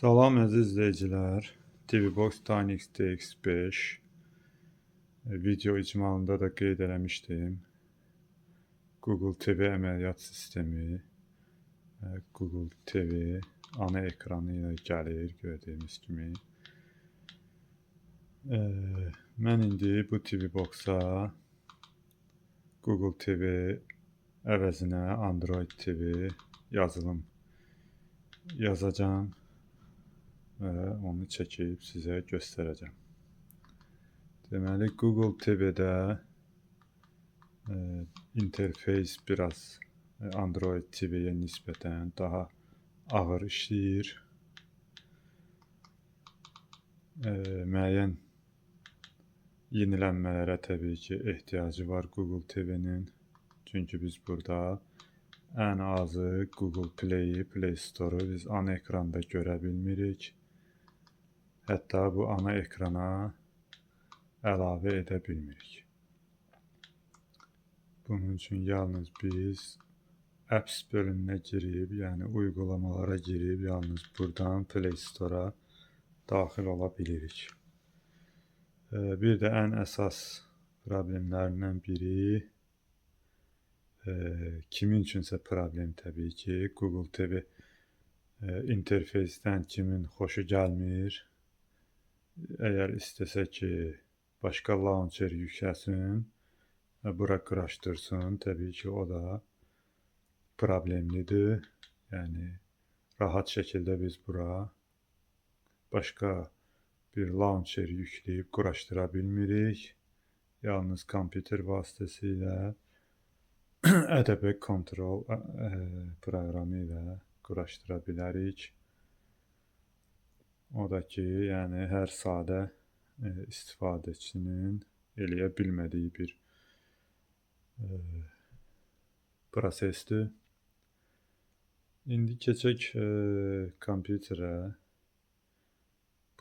Salam əziz izləyicilər. TVBox Tynix DX5 video icmalında da qeyd eləmişdim. Google TV əməliyyat sistemi, Google TV ana ekranı ilə gəlir gördüyünüz kimi. Mən indi bu TVBox-a Google TV əvəzinə Android TV yazılım yazacağım və onu çəkib sizə göstərəcəm. Deməli, Google TV-də interfeys biraz Android TV-yə nisbətən daha ağır işləyir. Müəyyən yenilənmələrə təbii ki, ehtiyacı var Google TV-nin. Çünki biz burada ən azı Google Play-i, Play Store-u biz ana ekranda görə bilmirik. Hətta bu ana ekrana əlavə edə bilmirik. Bunun üçün yalnız biz Apps bölümünə girib, yəni uygulamalara girib, yalnız buradan Play Store-a daxil ola bilirik. Bir də ən əsas problemlərindən biri, kimin üçünsə problem təbii ki, Google TV interfeysdən kimin xoşu gəlmir. Əgər istəsə ki, başqa launcher yükləsin və bura quraşdırsın, təbii ki, o da problemlidir. Yəni, rahat şəkildə biz bura başqa bir launcher yükləyib quraşdıra bilmirik. Yalnız kompüter vasitəsilə Adobe Control proqramı ilə quraşdıra bilərik. O da ki, yəni hər sadə istifadəçinin eləyə bilmədiyi bir prosesdir. İndi keçək kompüterə,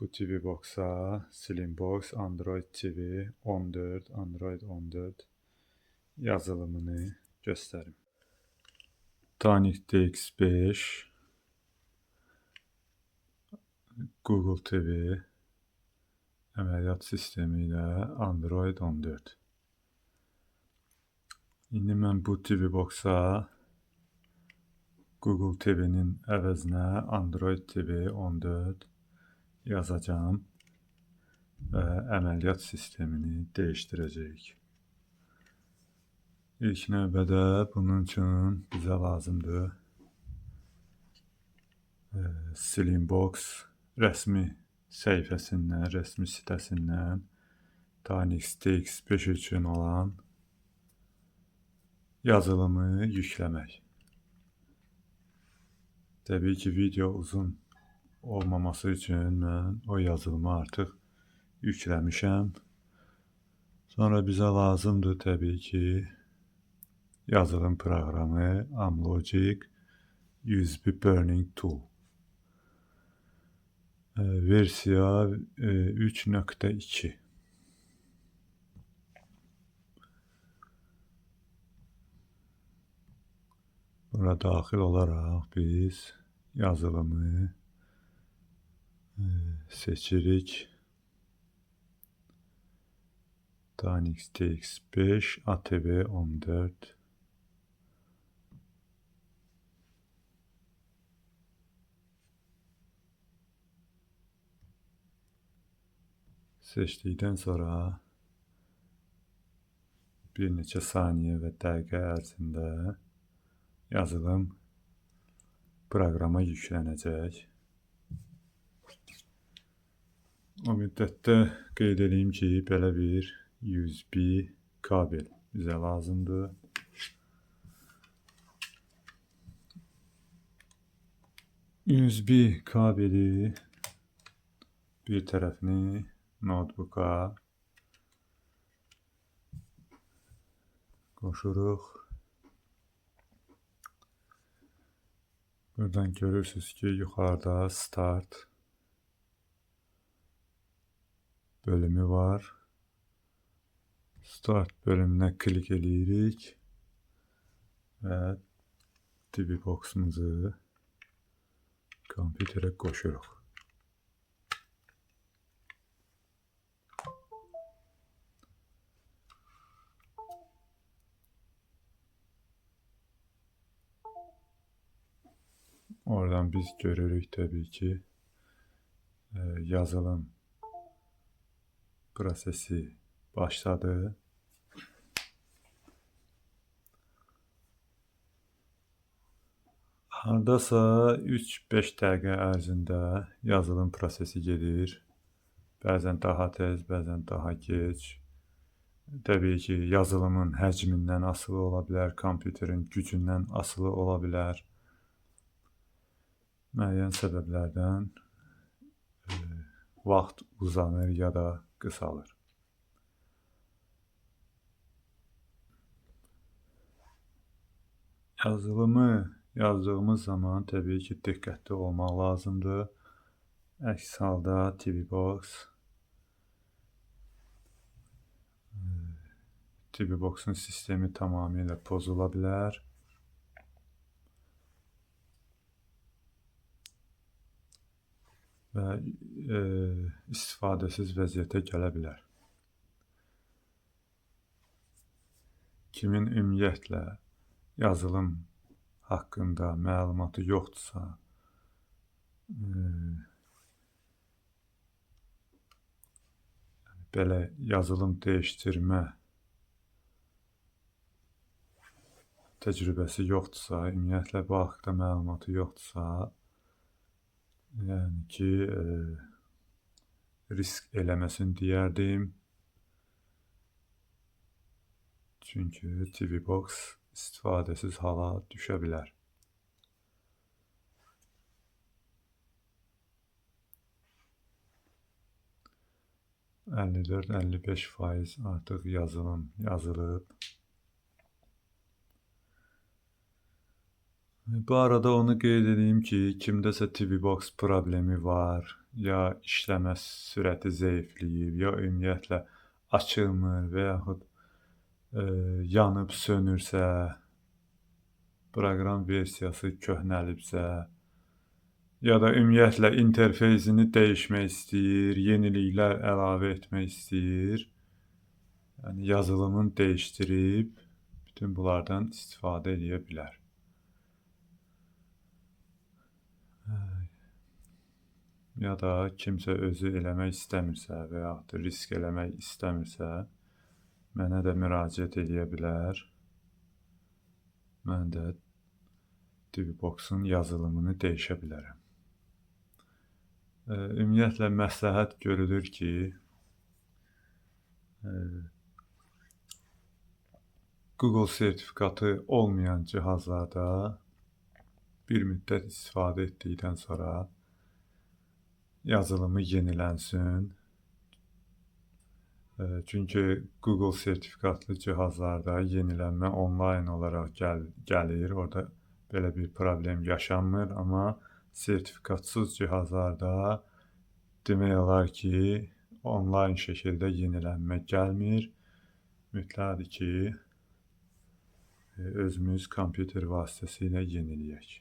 bu TVBox-a, Slimbox, Android TV 14, Android 14 yazılımını göstərim. Tynix DX5 Google TV əməliyyat sistemi ilə Android 14. İndi mən bu TVBox-a Google TV-nin əvəzinə Android TV 14 yazacağım və əməliyyat sistemini dəyişdirəcəyik. İlk növbədə bunun üçün bizə lazımdır Slimbox rəsmi səhifəsindən, rəsmi sitəsindən Tynix DX5 üçün olan yazılımı yükləmək. Təbii ki, video uzun olmaması üçün mən o yazılımı artıq yükləmişəm. Sonra bizə lazımdır təbii ki, yazılım proqramı Amlogic USB Burning Tool. Versiya 3.2. Bura daxil olaraq biz yazılımı seçirik. Tynix DX5 ATV 14. Seçdikdən sonra bir neçə saniyə və dəqiqə ərzində yazılım proqrama yüklənəcək. O müddətdə qeyd edeyim ki, belə bir USB kabel bizə lazımdır. USB kabeli bir tərəfini notebook-a qoşuruq. Buradan görürsünüz ki, yuxarıda Start bölümü var. Start bölümünə klik edirik və TVBox-umuzu kompüterə qoşuruq. Oradan biz görürük tabii ki yazılım prosesi başladı. Hardasa 3-5 dəqiqə ərzində yazılım prosesi gedir. Bəzən daha tez, bəzən daha gec. Təbii ki, yazılımın həcmindən asılı ola bilər, kompüterin gücündən asılı ola bilər. Müəyyən səbəblərdən vaxt uzanır ya da qısalır. Yazılımı yazdığımız zaman təbii ki, diqqətli olmaq lazımdır. Əks halda TVBox-un sistemi tamamilə pozula bilər. Və istifadəsiz vəziyyətə gələ bilər. Kimin ümumiyyətlə yazılım haqqında məlumatı yoxdursa, belə yazılım dəyişdirmə təcrübəsi yoxdursa, ümumiyyətlə bu haqda məlumatı yoxdursa, yəni ki, risk eləməsin deyərdim. Çünki TVBox istifadəsiz hala düşə bilər. %54-55% artıq yazılım yazılıb. Bu arada onu qeyd edeyim ki, kimdəsə TVBox problemi var, ya işləmə sürəti zəifləyib, ya ümumiyyətlə açılmır və yaxud yanıb sönürsə, proqram versiyası köhnəlibsə, ya da ümumiyyətlə interfeysini dəyişmək istəyir, yeniliklər əlavə etmək istəyir, yəni yazılımını dəyişdirib bütün bunlardan istifadə edə bilər. Ya da kimsə özü eləmək istəmirsə və yaxud da risk eləmək istəmirsə, mənə də müraciət edə bilər. Mən də TVBox-un yazılımını dəyişə bilərəm. Ümumiyyətlə məsləhət görülür ki, Google sertifikatı olmayan cihazlarda bir müddət istifadə etdikdən sonra yazılımı yenilənsin. Çünki Google sertifikatlı cihazlarda yenilənmə onlayn olaraq gəlir. Orada belə bir problem yaşanmır. Amma sertifikatsız cihazlarda demək olar ki, onlayn şəkildə yenilənmə gəlmir. Mütləqdir ki, özümüz kompüter vasitəsilə yeniləyək.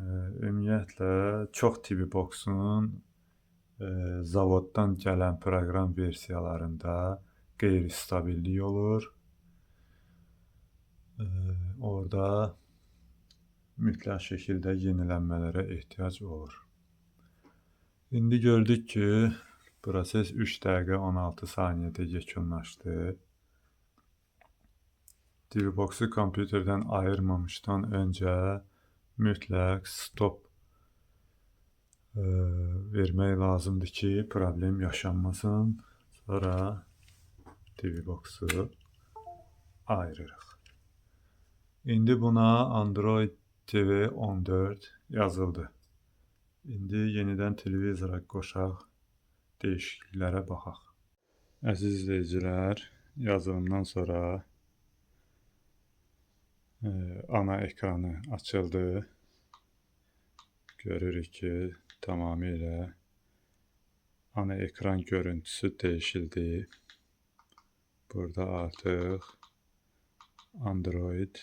Ümumiyyətlə, çox TVBox-un zavoddan gələn proqram versiyalarında qeyri-stabillik olur. Orada mütləq şəkildə yenilənmələrə ehtiyac olur. İndi gördük ki, proses 3 dəqiqə 16 saniyədə yekunlaşdı. TVBox-u kompüterdən ayırmamışdan öncə mütləq stop vermək lazımdır ki, problem yaşanmasın. Sonra TVBox-u ayırırıq. İndi buna Android TV 14 yazıldı. İndi yenidən televizora qoşaq, dəyişikliklərə baxaq. Əziz izləyicilər, yazılımdan sonra ana ekranı açıldı. Görürük ki, tamamilə ana ekran görüntüsü dəyişildi. Burada artıq Android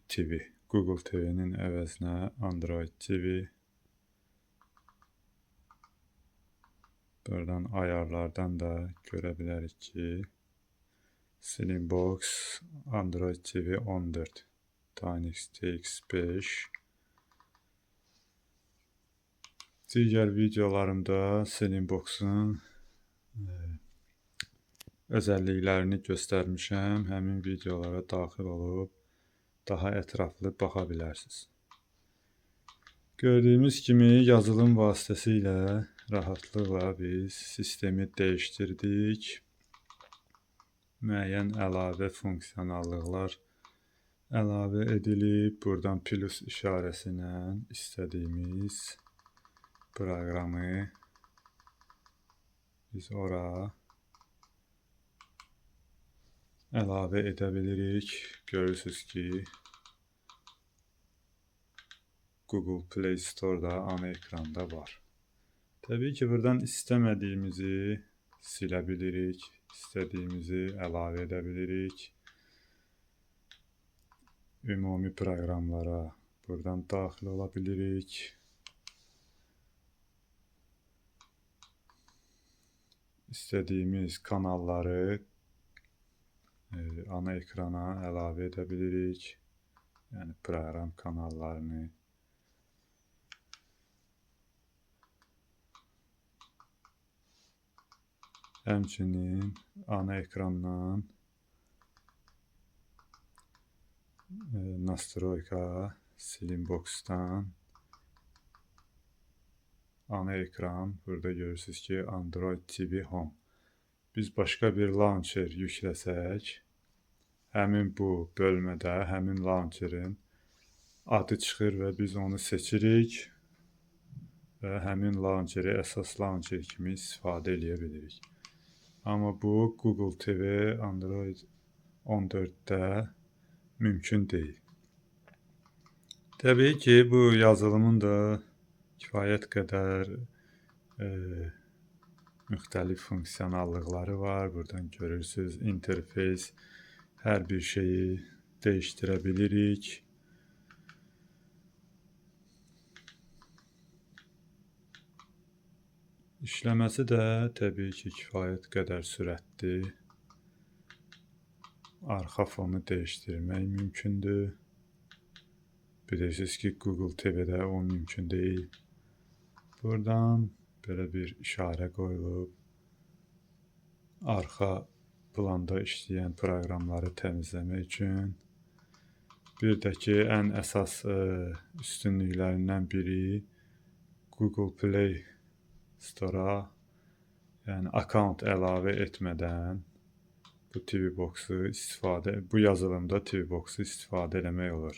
TV, Google TV-nin əvəzinə Android TV. Buradan ayarlardan da görə bilərik ki, Slimbox Android TV 14 TinyXTX5. Digər videolarımda Slimbox'un özəlliklərini göstərmişəm. Həmin videolara daxil olub daha ətraflı baxa bilərsiniz. Gördüyümüz kimi yazılım vasitəsilə rahatlıqla biz sistemi dəyişdirdik. Müəyyən əlavə funksionallıqlar əlavə edilib. Buradan plus işarəsinə istədiyimiz proqramı biz ora əlavə edə bilirik. Görürsünüz ki, Google Play Store-da ana ekranda var. Təbii ki, buradan istəmədiyimizi silə bilirik, istədiyimizi əlavə edə bilirik. Ümumi proqramlara buradan daxil ola bilirik. İstədiyimiz kanalları ana ekrana əlavə edə bilirik. Yəni proqram kanallarını. Həmçinin ana ekrandan Nastroyka, Slimbox'dan ana ekran. Burada görürsünüz ki, Android TV Home. Biz başqa bir launcher yükləsək, həmin bu bölmədə həmin launcherin adı çıxır və biz onu seçirik və həmin launcheri əsas launcher kimi istifadə edə bilirik. Amma bu Google TV Android 14-də mümkün deyil. Təbii ki, bu yazılımın da kifayət qədər müxtəlif funksionallıqları var. Buradan görürsünüz, interfeys, hər bir şeyi dəyişdirə bilirik. İşləməsi də təbii ki, kifayət qədər sürətli. Arxa fonu dəyişdirmək mümkündür. Bilirsiniz ki, Google TV-də o mümkün deyil. Buradan belə bir işarə qoyulub. Arxa planda işləyən proqramları təmizləmək üçün. Bir də ki, ən əsas üstünlüklərindən biri Google Play Store-a, yəni account əlavə etmədən bu yazılımda TV-Box'u istifadə etmək olur.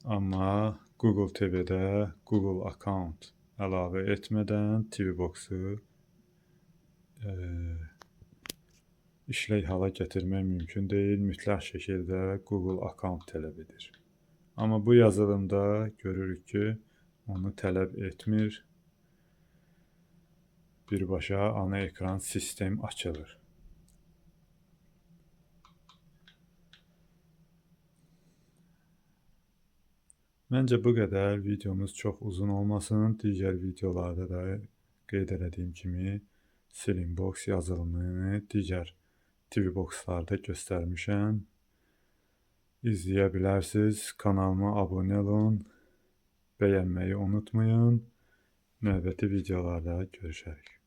Amma Google TV-də Google account əlavə etmədən TV-Box'u işlək hala gətirmək mümkün deyil. Mütləq şəkildə Google account tələb edir. Amma bu yazılımda görürük ki, onu tələb etmir. Birbaşa ana ekran sistem açılır. Məncə bu qədər. Videomuz çox uzun olmasın. Digər videolarda da qeyd etdiyim kimi Slimbox yazılımını digər TV-Box'larda göstərmişəm. İzləyə bilərsiniz. Kanalıma abunə olun. Bəyənməyi unutmayın. Növbəti videolarda görüşərik.